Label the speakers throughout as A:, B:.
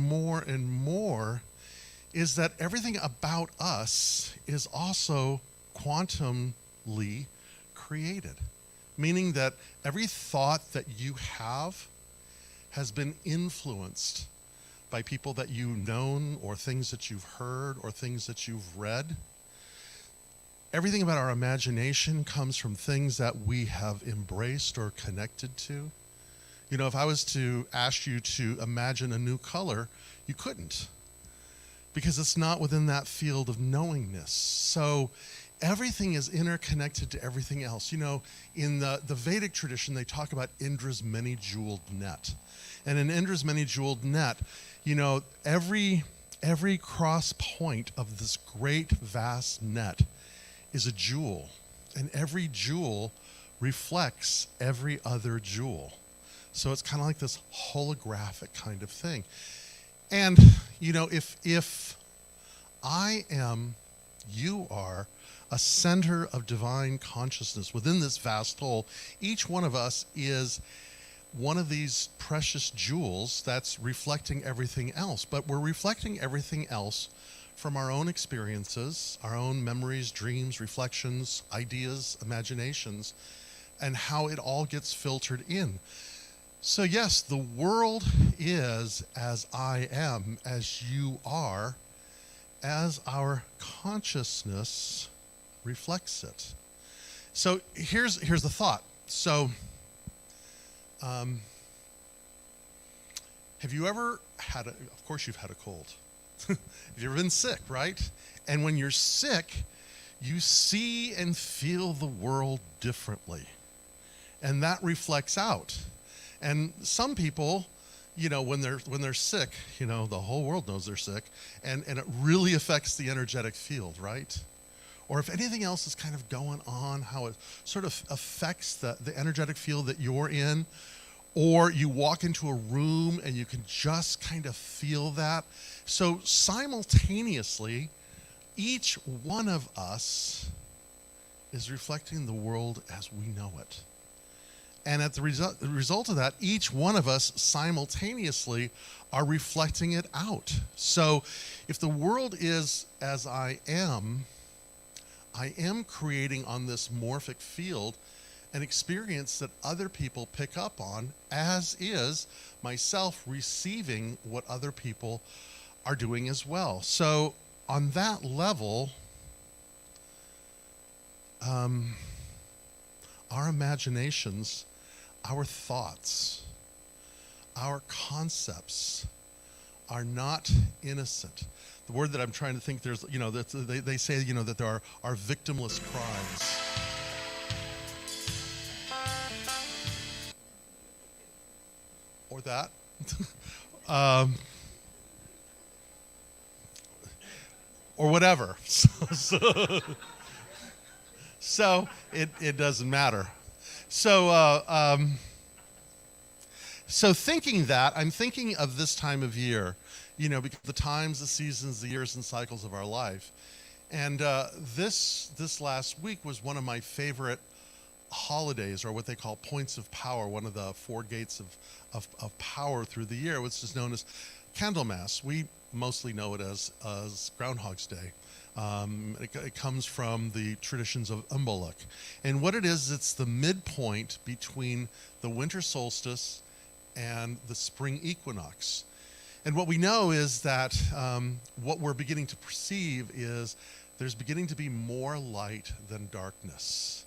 A: more and more is that everything about us is also quantumly created, meaning that every thought that you have has been influenced by people that you've known or things that you've heard or things that you've read. Everything about our imagination comes from things that we have embraced or connected to. You know, if I was to ask you to imagine a new color, you couldn't, because it's not within that field of knowingness. So everything is interconnected to everything else. You know, in the Vedic tradition, they talk about Indra's many-jeweled net. And in Indra's many-jeweled net, you know, every cross point of this great, vast net is a jewel. And every jewel reflects every other jewel. So it's kind of like this holographic kind of thing. And, you know, if I am, you are, a center of divine consciousness within this vast whole, each one of us is one of these precious jewels that's reflecting everything else. But we're reflecting everything else from our own experiences, our own memories, dreams, reflections, ideas, imaginations, and how it all gets filtered in. So yes, the world is as I am, as you are, as our consciousness reflects it. So here's the thought. So have you ever had of course you've had a cold. Have you ever been sick, right? And when you're sick, you see and feel the world differently. And that reflects out. And some people, you know, when they're sick, you know, the whole world knows they're sick, and it really affects the energetic field, right? Or if anything else is kind of going on, how it sort of affects the energetic field that you're in, or you walk into a room and you can just kind of feel that. So simultaneously, each one of us is reflecting the world as we know it. And at the result of that, each one of us simultaneously are reflecting it out. So if the world is as I am creating on this morphic field an experience that other people pick up on, as is myself receiving what other people are doing as well. So on that level, our imaginations, our thoughts, our concepts are not innocent. The word that I'm trying to think, there's, you know, they say, you know, that there are victimless crimes. Or that. Or whatever. So it doesn't matter. So thinking that, I'm thinking of this time of year, you know, because the times, the seasons, the years and cycles of our life. And this last week was one of my favorite holidays, or what they call points of power, one of the four gates of power through the year, which is known as Candlemas. We mostly know it as Groundhog's Day. It comes from the traditions of Imbolc. And what it is, it's the midpoint between the winter solstice and the spring equinox. And what we know is that what we're beginning to perceive is there's beginning to be more light than darkness.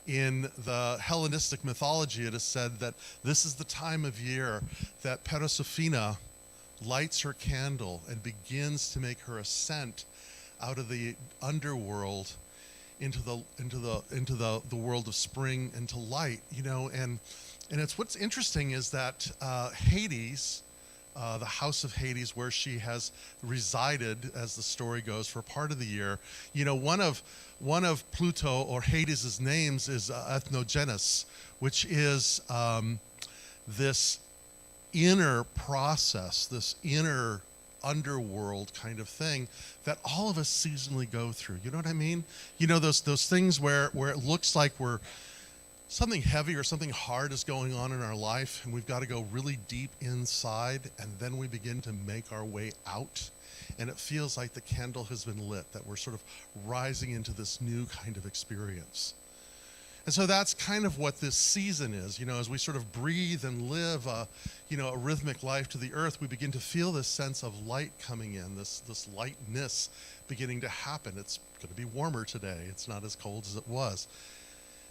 A: In the Hellenistic mythology, it is said that this is the time of year that Persephone lights her candle and begins to make her ascent out of the underworld into the world of spring and to light, you know. And it's, what's interesting is that Hades, the house of Hades, where she has resided, as the story goes, for part of the year, you know, one of Pluto or Hades' names is Ethnogenes, which is this inner process, this inner underworld kind of thing that all of us seasonally go through. You know what I mean? You know, those things where it looks like we're something heavy or something hard is going on in our life, and we've got to go really deep inside, and then we begin to make our way out, and it feels like the candle has been lit, that we're sort of rising into this new kind of experience. And so that's kind of what this season is. As we sort of breathe and live a rhythmic life to the earth, we begin to feel this sense of light coming in, this lightness beginning to happen. It's going to be warmer today. It's not as cold as it was.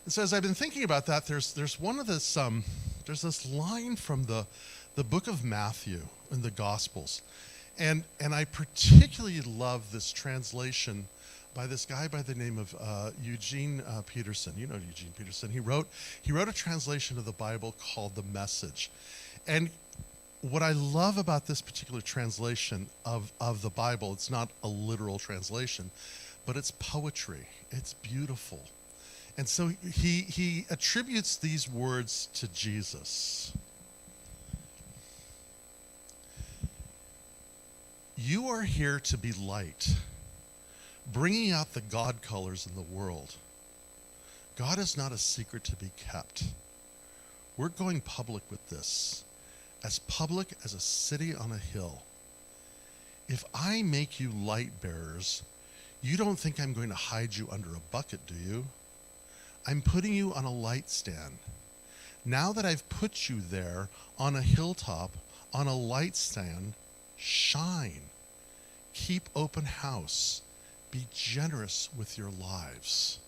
A: And so as I've been thinking about that, there's this line from the book of Matthew in the Gospels. And I particularly love this translation by this guy by the name of Eugene Peterson. You know Eugene Peterson. He wrote a translation of the Bible called The Message. And what I love about this particular translation of the Bible, it's not a literal translation, but it's poetry. It's beautiful. And so he attributes these words to Jesus. You are here to be light, bringing out the God colors in the world. God is not a secret to be kept. We're going public with this, as public as a city on a hill. If I make you light bearers, you don't think I'm going to hide you under a bucket, do you? I'm putting you on a light stand. Now that I've put you there on a hilltop, on a light stand, shine. Keep open house. Be generous with your lives.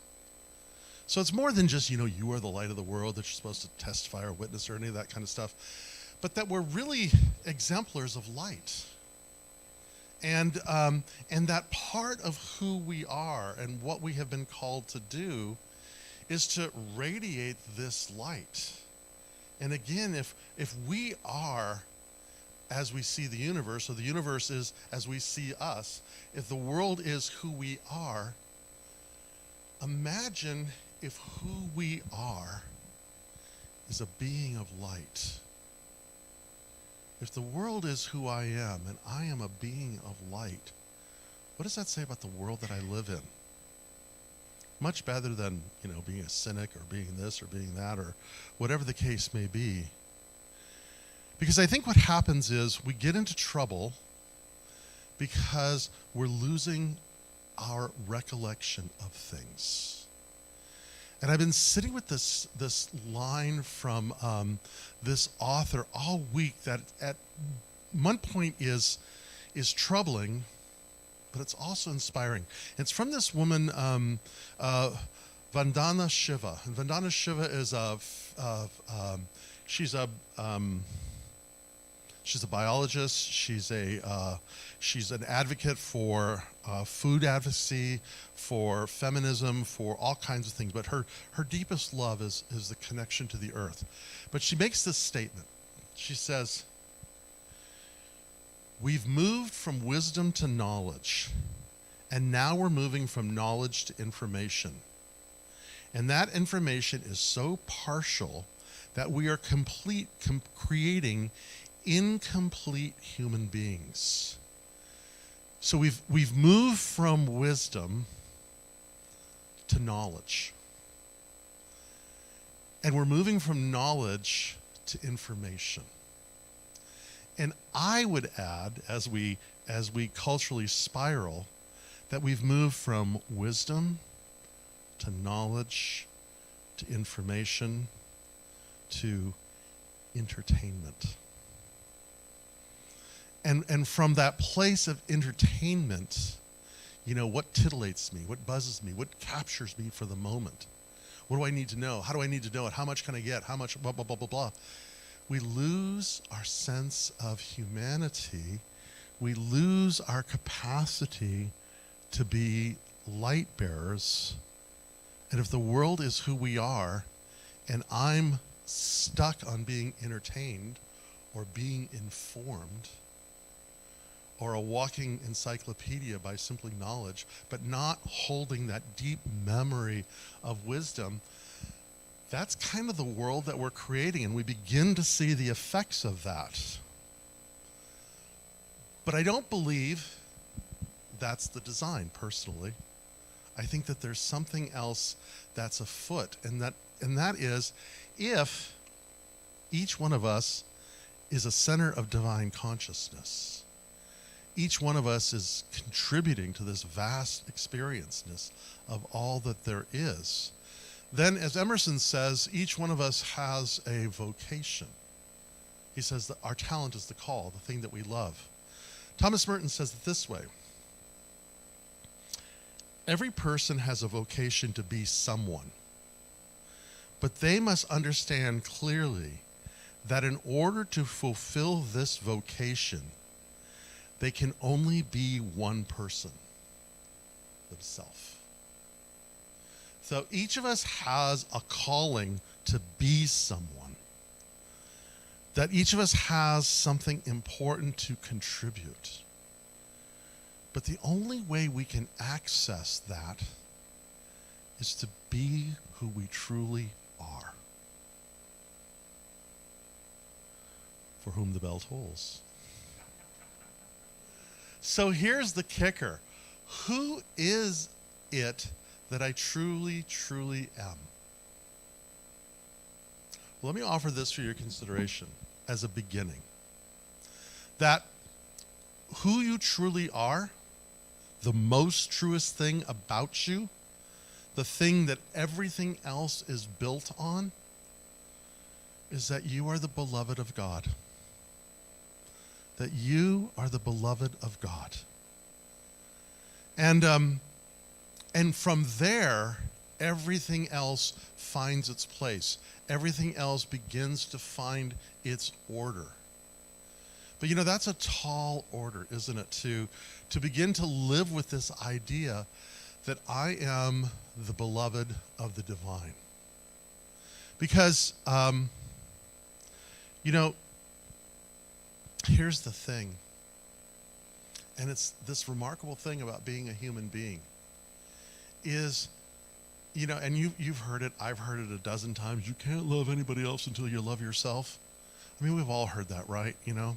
A: So it's more than just, you are the light of the world, that you're supposed to testify or witness or any of that kind of stuff, but that we're really exemplars of light. And that part of who we are and what we have been called to do is to radiate this light. And again, if we are as we see the universe, or the universe is as we see us, if the world is who we are, imagine if who we are is a being of light. If the world is who I am, and I am a being of light, what does that say about the world that I live in? Much better than, being a cynic or being this or being that or whatever the case may be. Because I think what happens is we get into trouble because we're losing our recollection of things. And I've been sitting with this line from this author all week that at one point is troubling, but it's also inspiring. It's from this woman, Vandana Shiva. And Vandana Shiva is she's a biologist. She's an advocate for food advocacy, for feminism, for all kinds of things. But her deepest love is the connection to the earth. But she makes this statement. She says, "We've moved from wisdom to knowledge, and now we're moving from knowledge to information. And that information is so partial that we are creating incomplete human beings." So we've moved from wisdom to knowledge. And we're moving from knowledge to information. And I would add, as we culturally spiral, that we've moved from wisdom to knowledge to information to entertainment. And from that place of entertainment, what titillates me, what buzzes me, what captures me for the moment? What do I need to know? How do I need to know it? How much can I get? How much blah, blah, blah, blah, blah. We lose our sense of humanity. We lose our capacity to be light bearers. And if the world is who we are, and I'm stuck on being entertained or being informed, or a walking encyclopedia by simply knowledge, but not holding that deep memory of wisdom, that's kind of the world that we're creating, and we begin to see the effects of that. But I don't believe that's the design, personally. I think that there's something else that's afoot, and and that is if each one of us is a center of divine consciousness. Each one of us is contributing to this vast experienceness of all that there is. Then, as Emerson says, each one of us has a vocation. He says that our talent is the call, the thing that we love. Thomas Merton says it this way: every person has a vocation to be someone, but they must understand clearly that in order to fulfill this vocation, they can only be one person, themselves. So each of us has a calling to be someone, that each of us has something important to contribute. But the only way we can access that is to be who we truly are. For whom the bell tolls. So here's the kicker. Who is it that I truly, truly am? Well, let me offer this for your consideration as a beginning. That who you truly are, the most truest thing about you, the thing that everything else is built on, is that you are the beloved of God. That you are the beloved of God. And from there, everything else finds its place. Everything else begins to find its order. But you know, that's a tall order, isn't it? To begin to live with this idea that I am the beloved of the divine. Because, you know, here's the thing, and it's this remarkable thing about being a human being, is, you know, and you've heard it, I've heard it a dozen times, you can't love anybody else until you love yourself. I mean, we've all heard that, right? You know,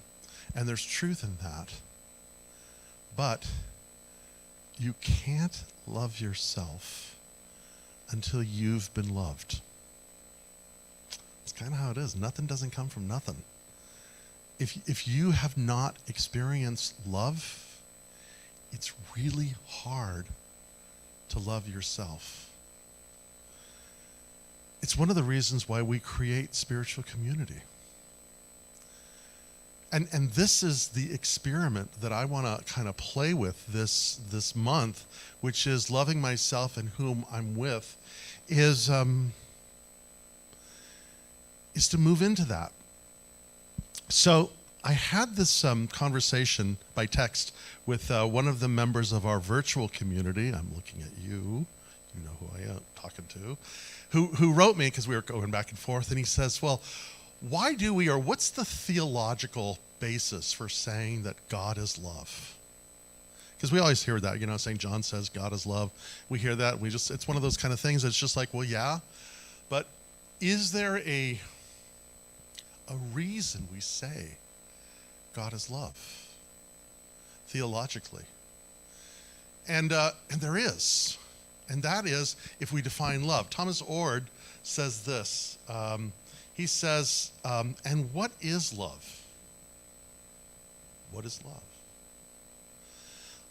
A: and there's truth in that. But you can't love yourself until you've been loved. It's kind of how it is. Nothing doesn't come from nothing. If you have not experienced love, it's really hard to love yourself. It's one of the reasons why we create spiritual community. And this is the experiment that I want to kind of play with this month, which is loving myself and whom I'm with, is to move into that. So I had this conversation by text with one of the members of our virtual community. I'm looking at you. You know who I am talking to. Who wrote me, because we were going back and forth, and he says, well, why do we, or what's the theological basis for saying that God is love? Because we always hear that, you know, saying John says God is love. We hear that, it's one of those kind of things that's just like, well, yeah, but is there a reason we say God is love theologically? And there is. And that is if we define love. Thomas Ord says this. He says, and what is love? What is love?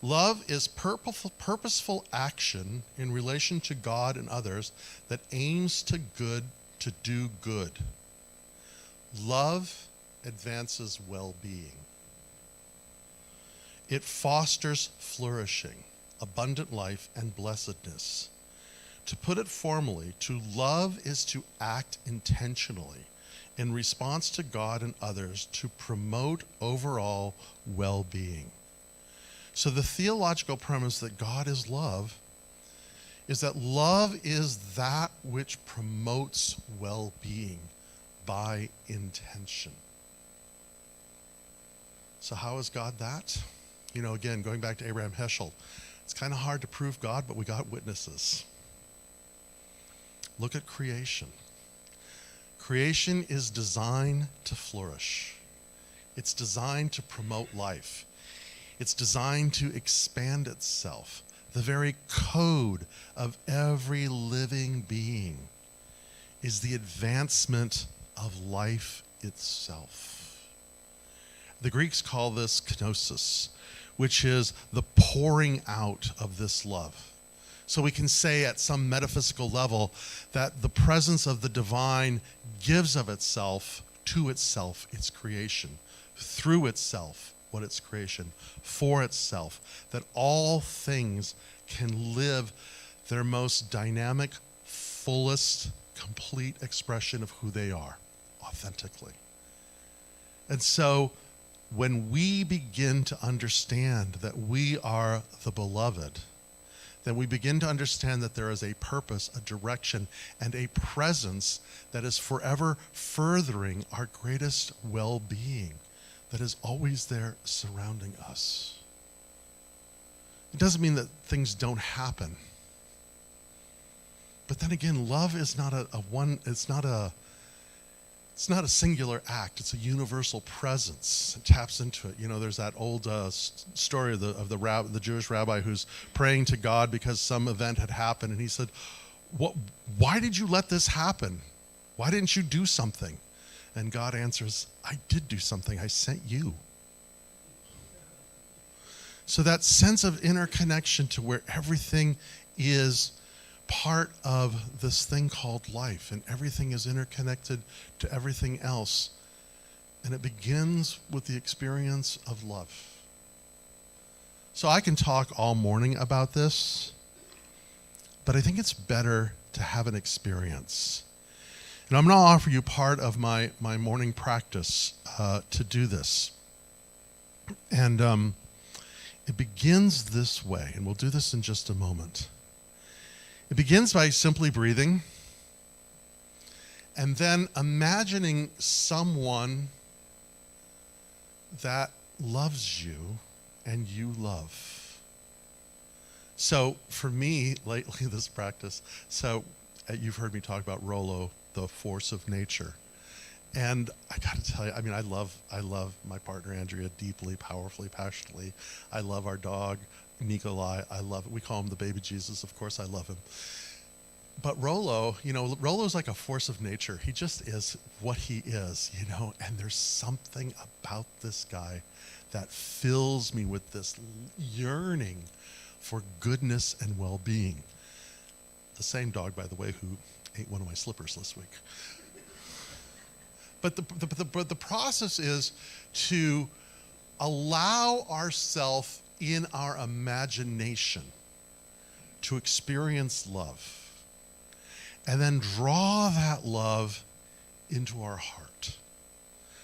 A: Love is purposeful action in relation to God and others that aims to do good. Love advances well-being. It fosters flourishing, abundant life, and blessedness. To put it formally, to love is to act intentionally in response to God and others to promote overall well-being. So the theological premise that God is love is that love is that which promotes well-being by intention. So how is God that? You know, again, going back to Abraham Heschel, it's kind of hard to prove God, but we got witnesses. Look at creation. Creation is designed to flourish. It's designed to promote life. It's designed to expand itself. The very code of every living being is the advancement of life itself. The Greeks call this kenosis, which is the pouring out of this love. So we can say at some metaphysical level that the presence of the divine gives of itself to itself its creation, through itself what its creation, for itself, that all things can live their most dynamic, fullest, complete expression of who they are, authentically. And so when we begin to understand that we are the beloved, then we begin to understand that there is a purpose, a direction, and a presence that is forever furthering our greatest well-being, that is always there surrounding us. It doesn't mean that things don't happen. But then again, love is not it's not a singular act. It's a universal presence. It taps into it. You know, there's that old story of the Jewish rabbi who's praying to God because some event had happened, and he said, why did you let this happen? Why didn't you do something? And God answers, I did do something. I sent you. So that sense of interconnection to where everything is part of this thing called life, and everything is interconnected to everything else. And it begins with the experience of love. So I can talk all morning about this, but I think it's better to have an experience. And I'm going to offer you part of my morning practice to do this. And it begins this way, and we'll do this in just a moment. It begins by simply breathing and then imagining someone that loves you and you love. So for me, lately, this practice, you've heard me talk about Rollo, the force of nature. And I got to tell you, I mean, I love my partner, Andrea, deeply, powerfully, passionately. I love our dog, Nikolai. I love it. We call him the baby Jesus. Of course, I love him. But Rollo, Rollo's like a force of nature. He just is what he is, and there's something about this guy that fills me with this yearning for goodness and well-being. The same dog, by the way, who ate one of my slippers this week. But the process is to allow ourselves in our imagination to experience love, and then draw that love into our heart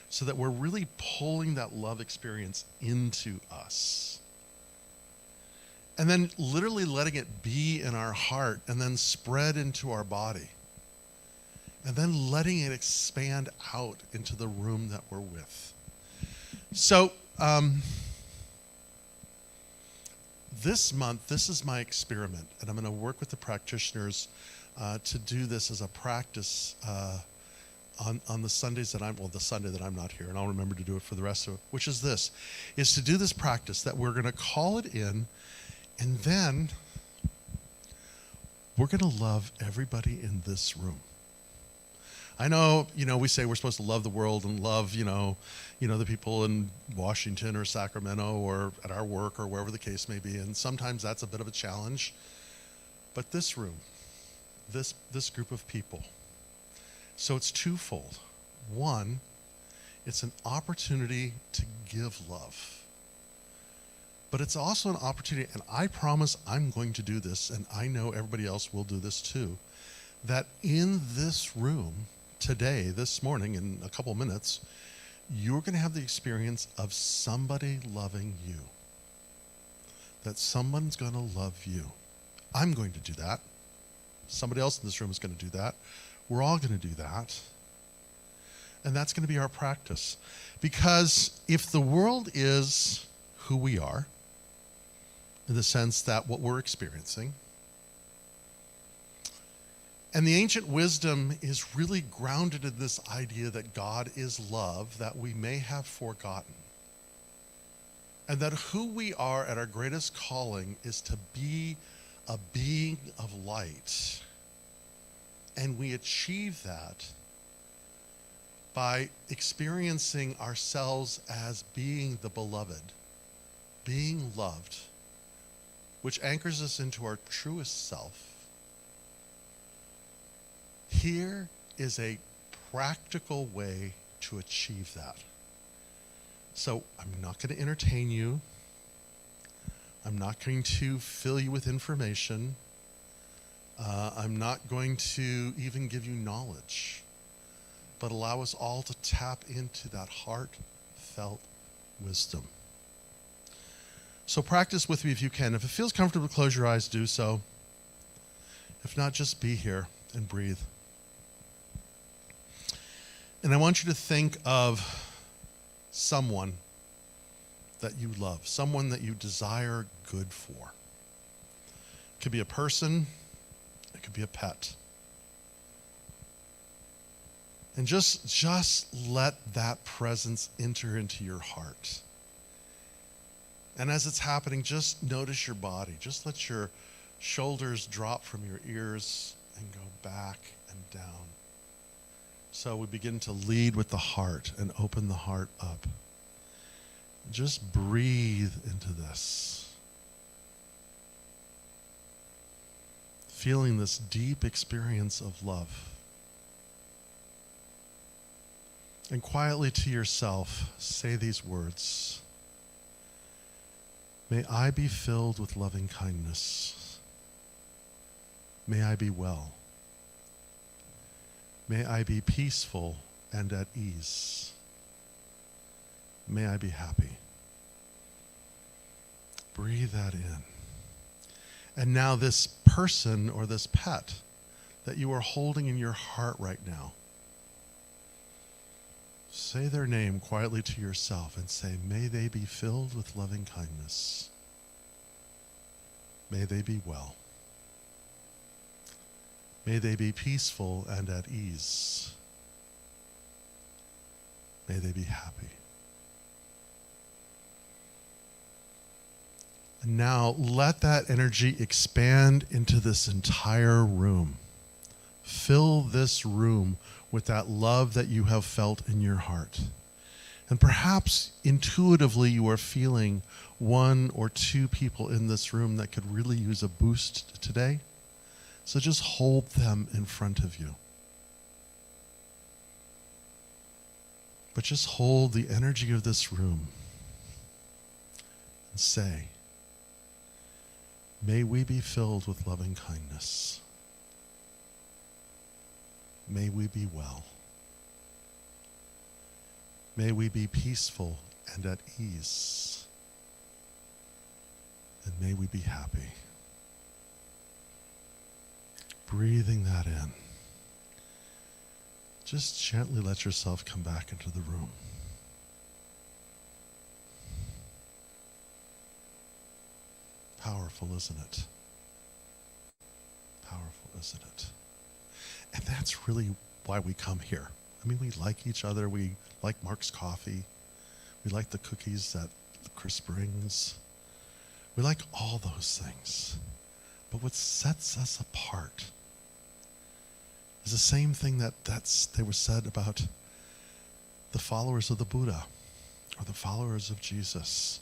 A: so that we're really pulling that love experience into us. And then literally letting it be in our heart and then spread into our body. And then letting it expand out into the room that we're with. So, this month, this is my experiment, and I'm going to work with the practitioners to do this as a practice on the Sundays the Sunday that I'm not here, and I'll remember to do it for the rest of it, which is this, is to do this practice that we're going to call it in, and then we're going to love everybody in this room. I know, we say we're supposed to love the world and love, the people in Washington or Sacramento or at our work or wherever the case may be. And sometimes that's a bit of a challenge. But this room, this group of people. So it's twofold. One, it's an opportunity to give love. But it's also an opportunity, and I promise I'm going to do this, and I know everybody else will do this too, that in this room, today, this morning, in a couple minutes, you're going to have the experience of somebody loving you. That someone's going to love you. I'm going to do that. Somebody else in this room is going to do that. We're all going to do that. And that's going to be our practice. Because if the world is who we are, in the sense that what we're experiencing, and the ancient wisdom is really grounded in this idea that God is love that we may have forgotten. And that who we are at our greatest calling is to be a being of light And we achieve that by experiencing ourselves as being the beloved, being loved, which anchors us into our truest self. Here is a practical way to achieve that. So I'm not going to entertain you. I'm not going to fill you with information. I'm not going to even give you knowledge, but allow us all to tap into that heartfelt wisdom. So practice with me if you can. If it feels comfortable to close your eyes, do so. If not, just be here and breathe. And I want you to think of someone that you love, someone that you desire good for. It could be a person, it could be a pet. And just let that presence enter into your heart. And as it's happening, just notice your body. Just let your shoulders drop from your ears and go back and down. So we begin to lead with the heart and open the heart up. Just breathe into this. Feeling this deep experience of love. And quietly to yourself, say these words. May I be filled with loving kindness. May I be well. May I be peaceful and at ease. May I be happy. Breathe that in. And now this person or this pet that you are holding in your heart right now, say their name quietly to yourself and say, may they be filled with loving kindness. May they be well. May they be peaceful and at ease. May they be happy. And now let that energy expand into this entire room. Fill this room with that love that you have felt in your heart. And perhaps intuitively you are feeling one or two people in this room that could really use a boost today. So just hold them in front of you. But just hold the energy of this room and say, may we be filled with loving kindness. May we be well. May we be peaceful and at ease. And may we be happy. Breathing that in. Just gently let yourself come back into the room. Powerful, isn't it? Powerful, isn't it? And that's really why we come here. I mean, we like each other. We like Mark's coffee. We like the cookies that Chris brings. We like all those things. But what sets us apart is the same thing that they were said about the followers of the Buddha or the followers of Jesus.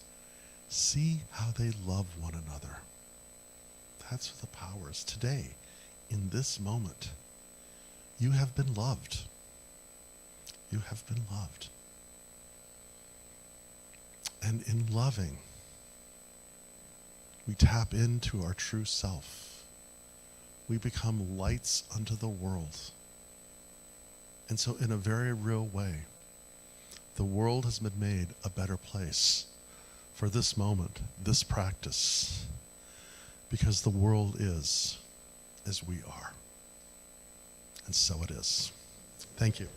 A: See how they love one another. That's what the power is. Today, in this moment, you have been loved. You have been loved. And in loving, we tap into our true self. We become lights unto the world. And so in a very real way, the world has been made a better place for this moment, this practice, because the world is as we are. And so it is. Thank you.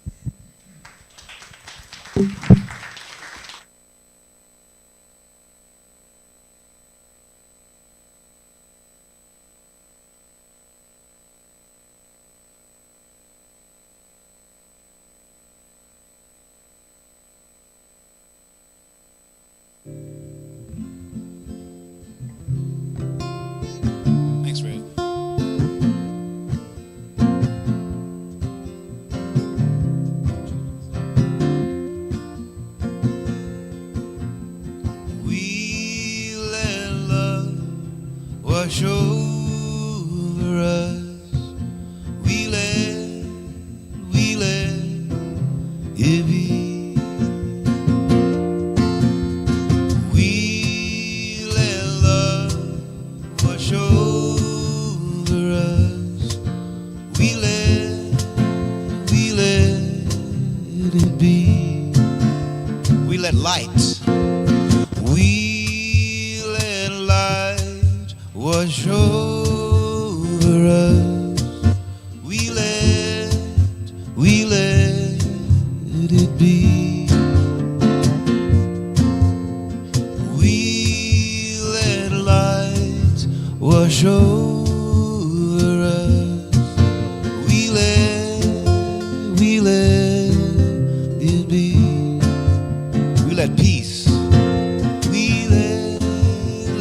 B: Thanks, Ruth. wash over us. We let it be. We let love wash over us. We let it be. We let light. We let light wash over us. We let it be. We let light wash over us. We let it be. We let peace. We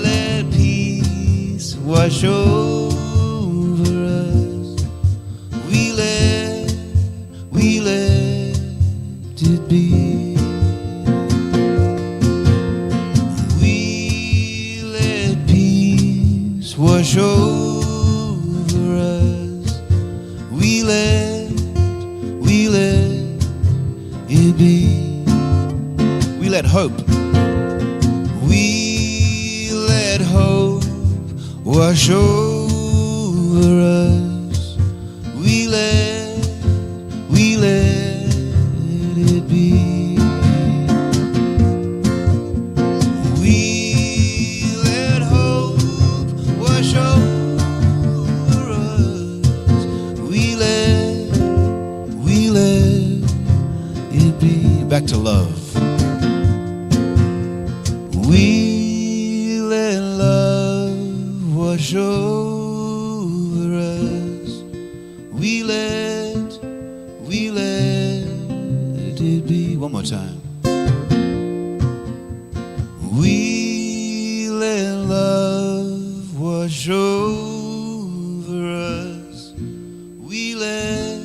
B: let peace wash over us. We let it be. We let peace wash over us. We let it be. We let hope. We let hope wash over us. We let it be. We let hope wash over us. We let it be. Back to love. We let love wash over us. We let it be. One more time. We let love wash over us. We let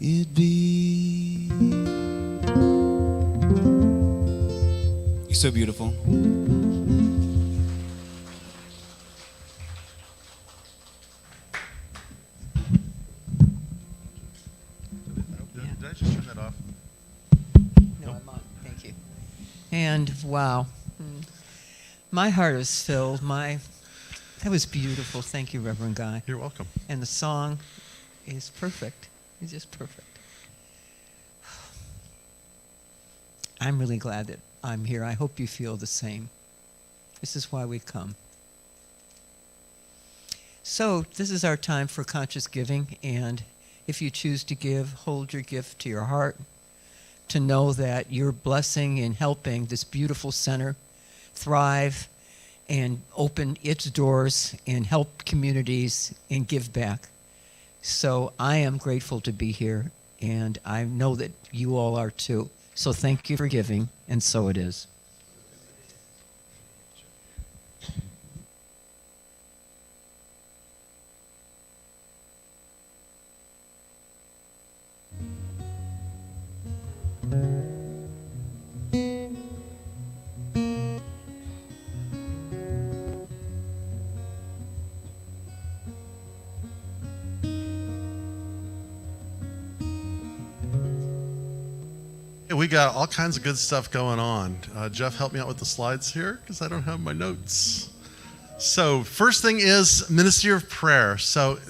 B: it be. You're so beautiful.
A: Did I just turn that off?
C: No, I'm on. Thank you. And wow, my heart is filled. That was beautiful. Thank you, Reverend Guy.
A: You're welcome.
C: And the song is perfect. It's just perfect. I'm really glad that I'm here. I hope you feel the same. This is why we come. So this is our time for conscious giving, and if you choose to give, hold your gift to your heart, to know that you're blessing and helping this beautiful center thrive and open its doors and help communities and give back. So I am grateful to be here, and I know that you all are too. So thank you for giving, and so it is.
A: We got all kinds of good stuff going on. Jeff, help me out with the slides here because I don't have my notes. So first thing is Ministry of Prayer. So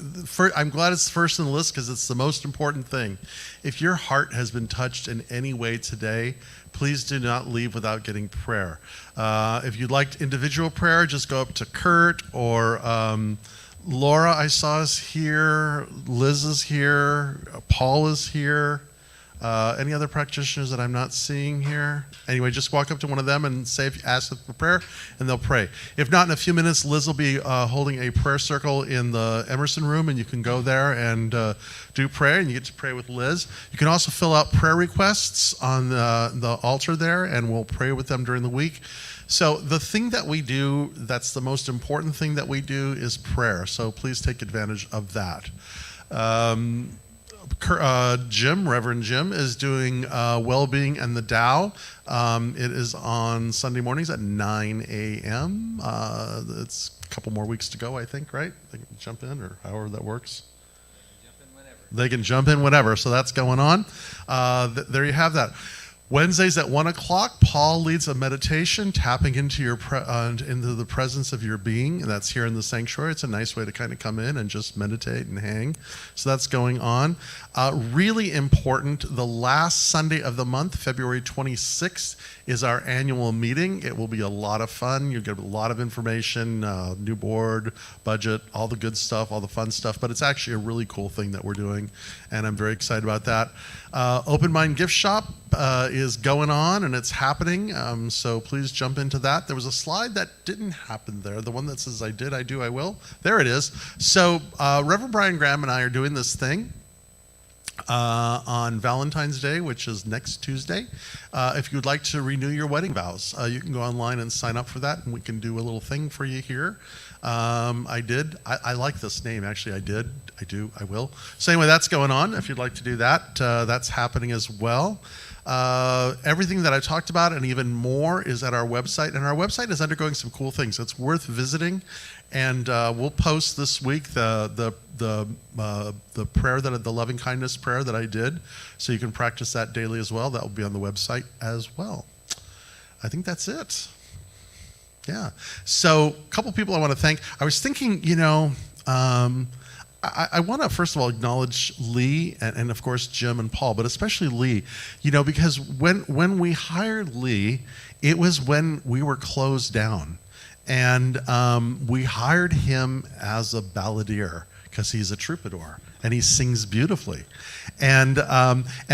A: I'm glad it's first in the list because it's the most important thing. If your heart has been touched in any way today, please do not leave without getting prayer. If you'd like individual prayer, just go up to Kurt or Laura, I saw is here. Liz is here. Paul is here. Any other practitioners that I'm not seeing here? Anyway, just walk up to one of them and ask them for prayer, and they'll pray. If not, in a few minutes, Liz will be holding a prayer circle in the Emerson room, and you can go there and do prayer, and you get to pray with Liz. You can also fill out prayer requests on the altar there, and we'll pray with them during the week. So the thing that we do, that's the most important thing that we do, is prayer. So please take advantage of that. Reverend Jim, is doing Well-Being and the Tao. It is on Sunday mornings at 9 a.m. It's a couple more weeks to go, I think, right? They can jump in, or however that works. They can jump in whenever. So that's going on. There you have that. Wednesdays at 1 o'clock, Paul leads a meditation, tapping into into the presence of your being, and that's here in the sanctuary. It's a nice way to kind of come in and just meditate and hang. So that's going on. Really important, the last Sunday of the month, February 26th, is our annual meeting. It will be a lot of fun. You'll get a lot of information, new board, budget, all the good stuff, all the fun stuff, but it's actually a really cool thing that we're doing, and I'm very excited about that. Open Mind Gift Shop is going on, and it's happening, so please jump into that. There was a slide that didn't happen there, the one that says I did, I do, I will. There it is. So Reverend Brian Graham and I are doing this thing on Valentine's Day, which is next Tuesday. If you would like to renew your wedding vows, you can go online and sign up for that, and we can do a little thing for you here. I like this name, actually. I did, I do, I will. So anyway, that's going on. If you'd like to do that, that's happening as well. Everything that I talked about and even more is at our website, and our website is undergoing some cool things. It's worth visiting, and we'll post this week the prayer, the loving kindness prayer that I did, so you can practice that daily as well. That will be on the website as well. I think that's it. Yeah. So a couple people I want to thank. I was thinking, I want to first of all acknowledge Lee and of course Jim and Paul, but especially Lee, because when we hired Lee, it was when we were closed down, and we hired him as a balladeer because he's a troubadour and he sings beautifully. And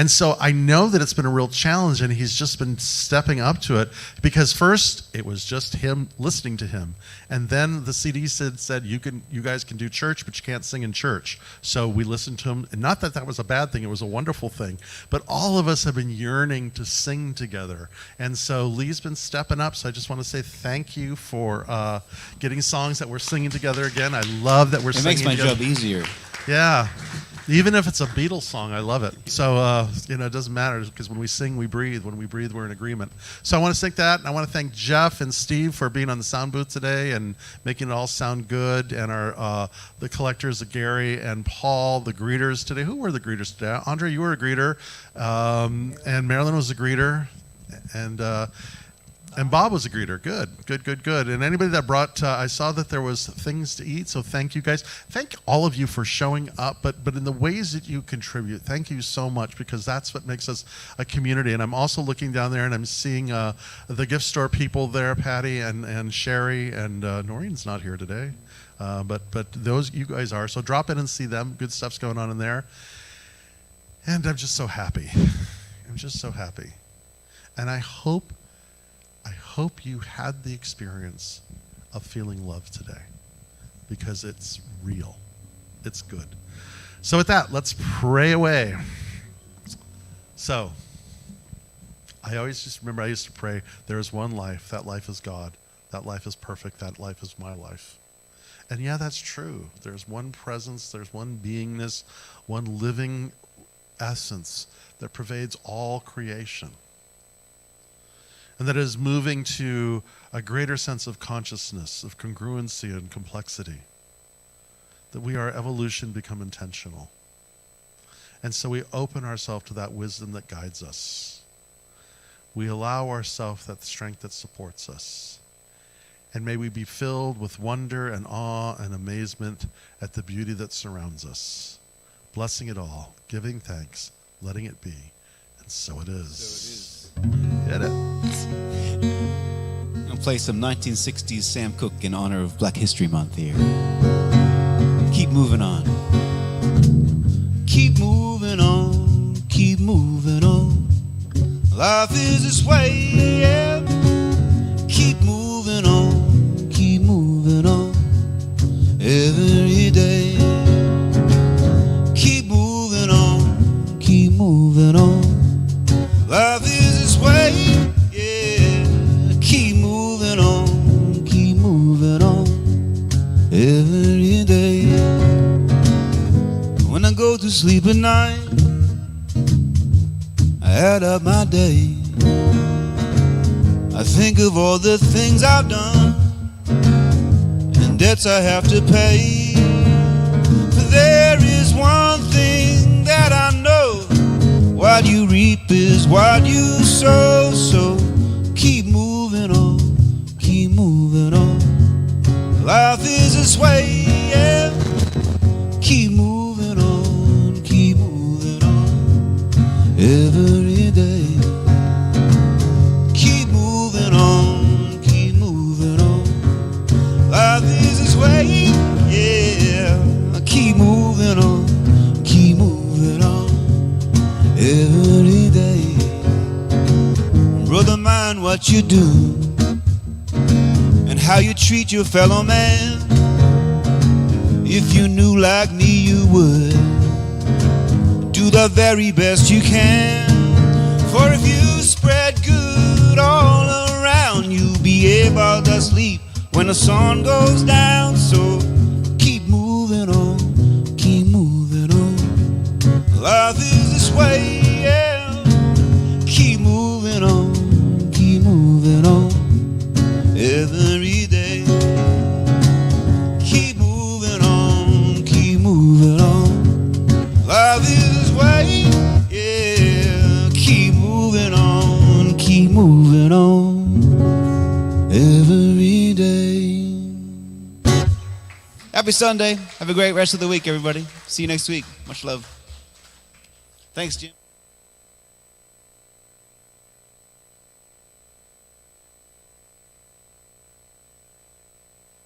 A: so I know that it's been a real challenge, and he's just been stepping up to it, because first it was just him listening to him, and then the CD said you guys can do church, but you can't sing in church. So we listened to him, and not that that was a bad thing, it was a wonderful thing, but all of us have been yearning to sing together, and so Lee's been stepping up. So I just want to say thank you for getting songs that we're singing together again. I love that we're singing together.
B: It makes my job easier.
A: Yeah. Even if it's a Beatles song, I love it. So, it doesn't matter, because when we sing, we breathe. When we breathe, we're in agreement. So I want to thank that. And I want to thank Jeff and Steve for being on the sound booth today and making it all sound good. And the collectors, Gary and Paul, the greeters today. Who were the greeters today? Andre, you were a greeter. And Marilyn was a greeter. And Bob was a greeter. Good. And anybody that brought, I saw that there was things to eat, so thank you guys. Thank all of you for showing up, but in the ways that you contribute, thank you so much, because that's what makes us a community. And I'm also looking down there, and I'm seeing the gift store people there, Patty and Sherry, and Noreen's not here today, but those, you guys are. So drop in and see them. Good stuff's going on in there. And I'm just so happy. I'm just so happy. And I hope you had the experience of feeling love today, because it's real. It's good. So with that, let's pray away. So, I always just remember I used to pray, there is one life. That life is God. That life is perfect. That life is my life. And yeah, that's true. There's one presence. There's one beingness, one living essence that pervades all creation, and that is moving to a greater sense of consciousness, of congruency and complexity, that we are evolution become intentional. And so we open ourselves to that wisdom that guides us. We allow ourselves that strength that supports us. And may we be filled with wonder and awe and amazement at the beauty that surrounds us, blessing it all, giving thanks, letting it be, and so it is. Get it.
B: I'll play some 1960s Sam Cooke in honor of Black History Month here. Keep moving on. Keep moving on. Keep moving on. Life is this way, yeah. Keep moving on. Keep moving on. Every day. Keep moving on. Keep moving on. Life is this way, yeah. Keep moving on, keep moving on. Every day, when I go to sleep at night, I add up my day. I think of all the things I've done and debts I have to pay. For there is one thing that I know, what you reap is what you sow. So keep moving on, keep moving on. Life is this way, yeah. Keep moving on, keep moving on. Every day. Keep moving on, keep moving on. Life is this way, yeah. Keep moving on, keep moving on. Every day. Brother, mind what you do and how you treat your fellow man. If you knew like me, you would do the very best you can. For if you spread good all around, you'll be able to sleep when the sun goes down. So keep moving on, keep moving on. Life is this way, yeah. Keep moving on, keep moving on. Every day. Keep moving on, keep moving on. Life is this way, yeah. Keep moving on, keep moving on. Every day. Happy Sunday. Have a great rest of the week, everybody. See you next week. Much love. Thanks, Jim.